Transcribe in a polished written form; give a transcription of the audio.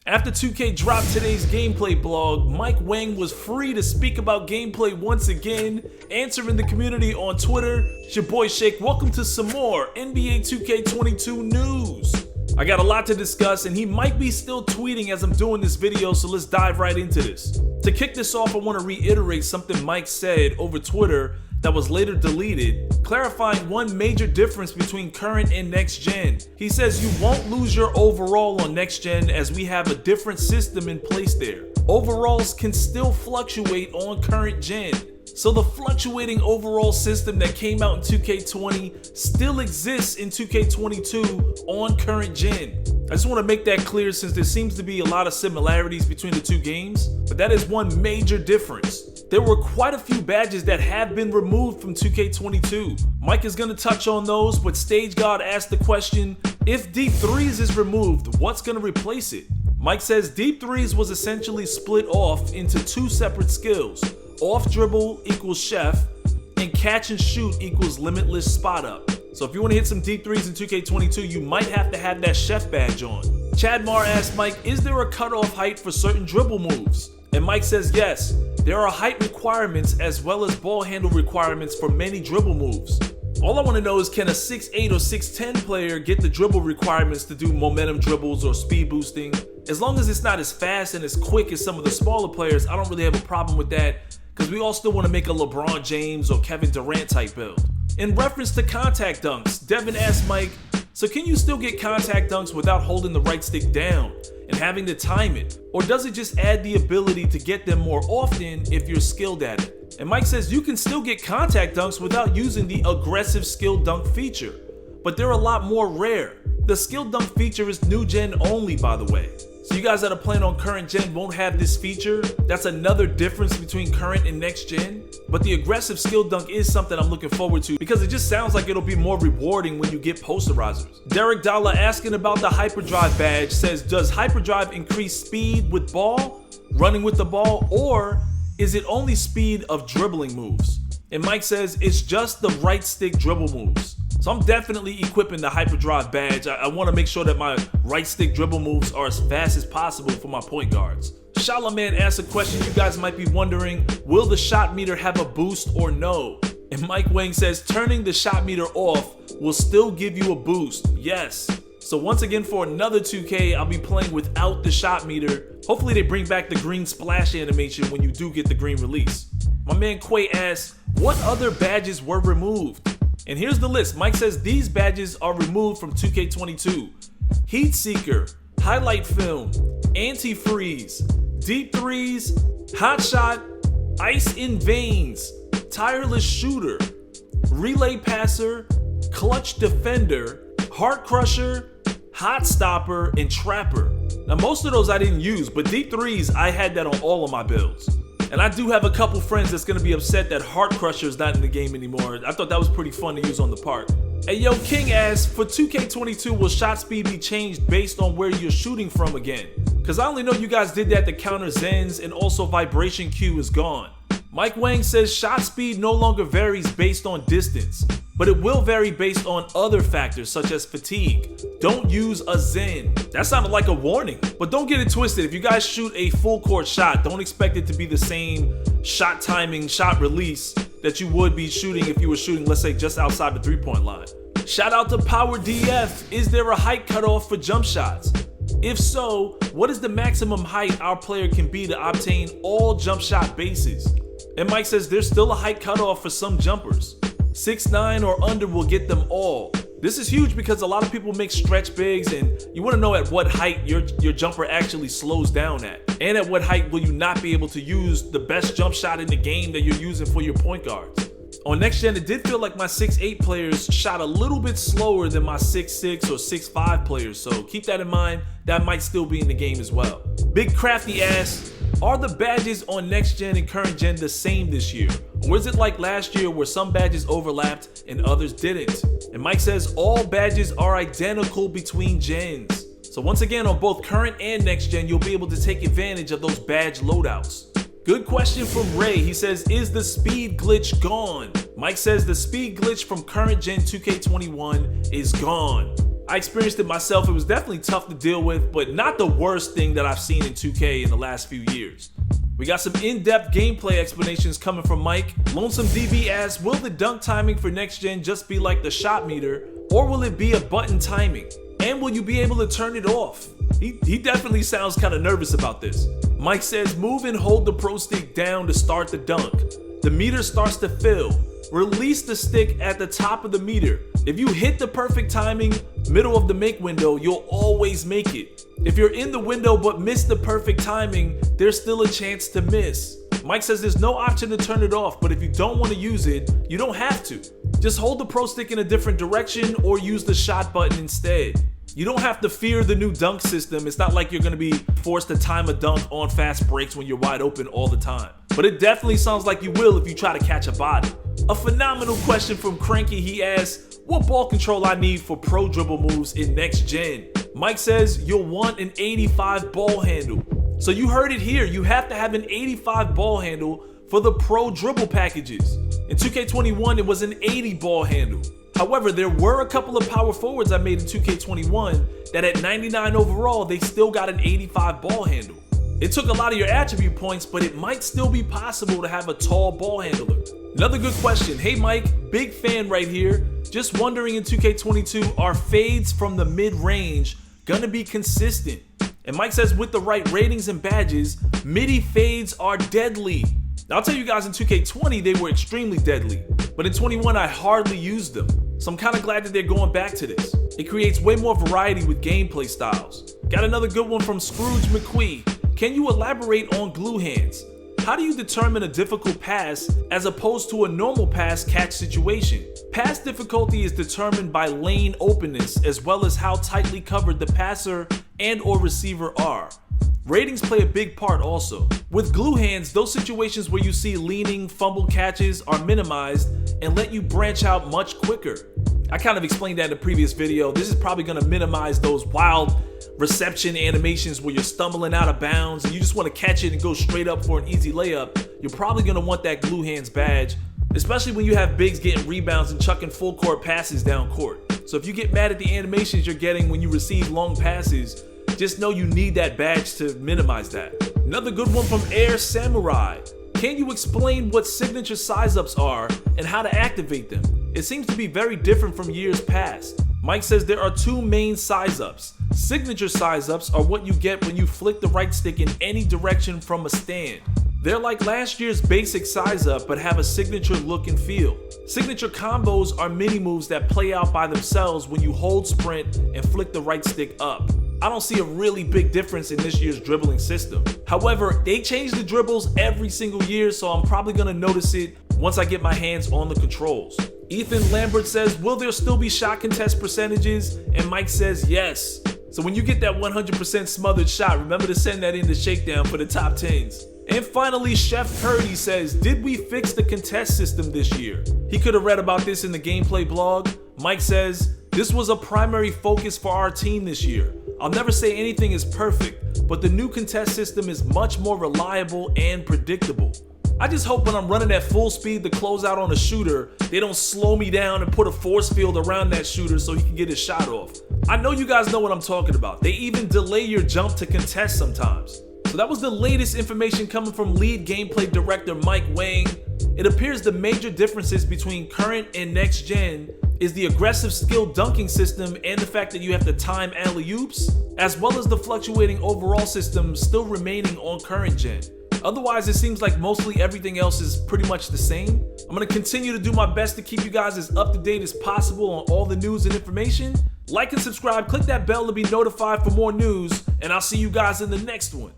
After 2K dropped today's gameplay blog, Mike Wang was free to speak about gameplay once again, answering the community on Twitter. It's your boy Shake. Welcome to some more NBA 2K22 news. I got a lot to discuss, and he might be still tweeting as I'm doing this video, so let's dive right into this. To kick this off, I want to reiterate something Mike said over Twitter that was later deleted, clarifying one major difference between current and next gen. He says you won't lose your overall on next gen as we have a different system in place there. Overalls can still fluctuate on current gen. So the fluctuating overall system that came out in 2K20 still exists in 2K22 on current gen. I just want to make that clear since there seems to be a lot of similarities between the two games, but that is one major difference. There were quite a few badges that have been removed from 2K22. Mike is going to touch on those, but Stage God asked the question, if Deep Threes is removed, what's going to replace it? Mike says Deep Threes was essentially split off into two separate skills. Off dribble equals chef, and catch and shoot equals limitless spot up. So if you want to hit some deep threes in 2K22, you might have to have that chef badge on. Chad Marr asked Mike, is there a cutoff height for certain dribble moves? And Mike says yes, there are height requirements as well as ball handle requirements for many dribble moves. All I want to know is, can a 6'8 or 6'10 player get the dribble requirements to do momentum dribbles or speed boosting? As long as it's not as fast and as quick as some of the smaller players, I don't really have a problem with that, because we all still want to make a LeBron James or Kevin Durant type build. In reference to contact dunks, Devin asked Mike, so can you still get contact dunks without holding the right stick down and having to time it? Or does it just add the ability to get them more often if you're skilled at it? And Mike says you can still get contact dunks without using the aggressive skill dunk feature, but they're a lot more rare. The skill dunk feature is new gen only, by the way. So you guys that are playing on current gen won't have this feature. That's another difference between current and next gen. But the aggressive skill dunk is something I'm looking forward to because it just sounds like it'll be more rewarding when you get posterizers. Derek Dalla asking about the hyperdrive badge says, does hyperdrive increase speed with ball, running with the ball, or is it only speed of dribbling moves? And Mike says it's just the right stick dribble moves. So I'm definitely equipping the hyperdrive badge. I want to make sure that my right stick dribble moves are as fast as possible for my point guards. Shalaman asked a question you guys might be wondering, will the shot meter have a boost or no? And Mike Wang says turning the shot meter off will still give you a boost, yes. So once again for another 2K, I'll be playing without the shot meter. Hopefully they bring back the green splash animation when you do get the green release. My man Quay asks, what other badges were removed? And here's the list. Mike says these badges are removed from 2K22. Heat Seeker, Highlight Film, Anti-Freeze, Deep Threes, Hot Shot, Ice in Veins, Tireless Shooter, Relay Passer, Clutch Defender, Heart Crusher, Hot Stopper, and Trapper. Now most of those I didn't use, but Deep Threes, I had that on all of my builds. And I do have a couple friends that's gonna be upset that Heart Crusher is not in the game anymore. I thought that was pretty fun to use on the park. Hey yo, King asks, for 2K22 will shot speed be changed based on where you're shooting from again? Cause I only know you guys did that to counter Zens, and also vibration Q is gone. Mike Wang says shot speed no longer varies based on distance, but it will vary based on other factors such as fatigue. Don't use a Zen. That sounded like a warning, but don't get it twisted. If you guys shoot a full court shot, don't expect it to be the same shot timing, shot release that you would be shooting if you were shooting, let's say, just outside the three-point line. Shout out to Power DF. Is there a height cutoff for jump shots? If so, what is the maximum height our player can be to obtain all jump shot bases? And Mike says there's still a height cutoff for some jumpers. 6'9" or under will get them all. This is huge because a lot of people make stretch bigs, and you want to know at what height your jumper actually slows down at. And at what height will you not be able to use the best jump shot in the game that you're using for your point guards. On next gen, it did feel like my 6'8 players shot a little bit slower than my 6'6 or 6'5 players, so keep that in mind. That might still be in the game as well. Big Crafty asks, are the badges on next gen and current gen the same this year? Or is it like last year where some badges overlapped and others didn't? And Mike says all badges are identical between gens. So once again, on both current and next gen, you'll be able to take advantage of those badge loadouts. Good question from Ray. He says, is the speed glitch gone? Mike says the speed glitch from current gen 2K21 is gone. I experienced it myself. It was definitely tough to deal with, but not the worst thing that I've seen in 2K in the last few years. We got some in-depth gameplay explanations coming from Mike. Lonesome DB asks, will the dunk timing for next gen just be like the shot meter, or will it be a button timing? And will you be able to turn it off? He definitely sounds kind of nervous about this. Mike says, move and hold the pro stick down to start the dunk. The meter starts to fill. Release the stick at the top of the meter. If you hit the perfect timing, middle of the make window, you'll always make it. If you're in the window but miss the perfect timing, there's still a chance to miss. Mike says there's no option to turn it off, but if you don't want to use it, you don't have to. Just hold the pro stick in a different direction or use the shot button instead. You don't have to fear the new dunk system. It's not like you're going to be forced to time a dunk on fast breaks when you're wide open all the time. But it definitely sounds like you will if you try to catch a body. A phenomenal question from Cranky. He asks, what ball control I need for pro dribble moves in next gen? Mike says you'll want an 85 ball handle. So you heard it here. You have to have an 85 ball handle for the pro dribble packages. In 2K21, it was an 80 ball handle. However, there were a couple of power forwards I made in 2K21 that at 99 overall, they still got an 85 ball handle. It took a lot of your attribute points, but it might still be possible to have a tall ball handler. Another good question. Hey Mike, big fan right here. Just wondering in 2K22, are fades from the mid-range gonna be consistent? And Mike says with the right ratings and badges, midi fades are deadly. Now I'll tell you guys in 2K20, they were extremely deadly, but in 21, I hardly used them. So I'm kind of glad that they're going back to this. It creates way more variety with gameplay styles. Got another good one from Scrooge McQuee. Can you elaborate on glue hands? How do you determine a difficult pass as opposed to a normal pass catch situation? Pass difficulty is determined by lane openness as well as how tightly covered the passer and or receiver are. Ratings play a big part also. With glue hands, those situations where you see leaning, fumble catches are minimized and let you branch out much quicker. I kind of explained that in the previous video. This is probably going to minimize those wild reception animations where you're stumbling out of bounds and you just want to catch it and go straight up for an easy layup. You're probably going to want that glue hands badge, especially when you have bigs getting rebounds and chucking full court passes down court. So if you get mad at the animations you're getting when you receive long passes, just know you need that badge to minimize that. Another good one from Air Samurai. Can you explain what signature size-ups are and how to activate them? It seems to be very different from years past. Mike says there are two main size-ups. Signature size-ups are what you get when you flick the right stick in any direction from a stand. They're like last year's basic size-up but have a signature look and feel. Signature combos are mini moves that play out by themselves when you hold sprint and flick the right stick up. I don't see a really big difference in this year's dribbling system. However, they change the dribbles every single year, so I'm probably gonna notice it once I get my hands on the controls. Ethan Lambert says, will there still be shot contest percentages? And Mike says yes. So when you get that 100% smothered shot, remember to send that in to Shakedown for the top 10s. And finally, Chef Purdy says, did we fix the contest system this year? He could have read about this in the gameplay blog. Mike says, this was a primary focus for our team this year. I'll never say anything is perfect, but the new contest system is much more reliable and predictable. I just hope when I'm running at full speed to close out on a shooter, they don't slow me down and put a force field around that shooter so he can get his shot off. I know you guys know what I'm talking about. They even delay your jump to contest sometimes. So that was the latest information coming from lead gameplay director Mike Wang. It appears the major differences between current and next gen is the aggressive skill dunking system and the fact that you have to time alley-oops, as well as the fluctuating overall system still remaining on current gen. Otherwise, it seems like mostly everything else is pretty much the same. I'm going to continue to do my best to keep you guys as up to date as possible on all the news and information. Like and subscribe, click that bell to be notified for more news, and I'll see you guys in the next one.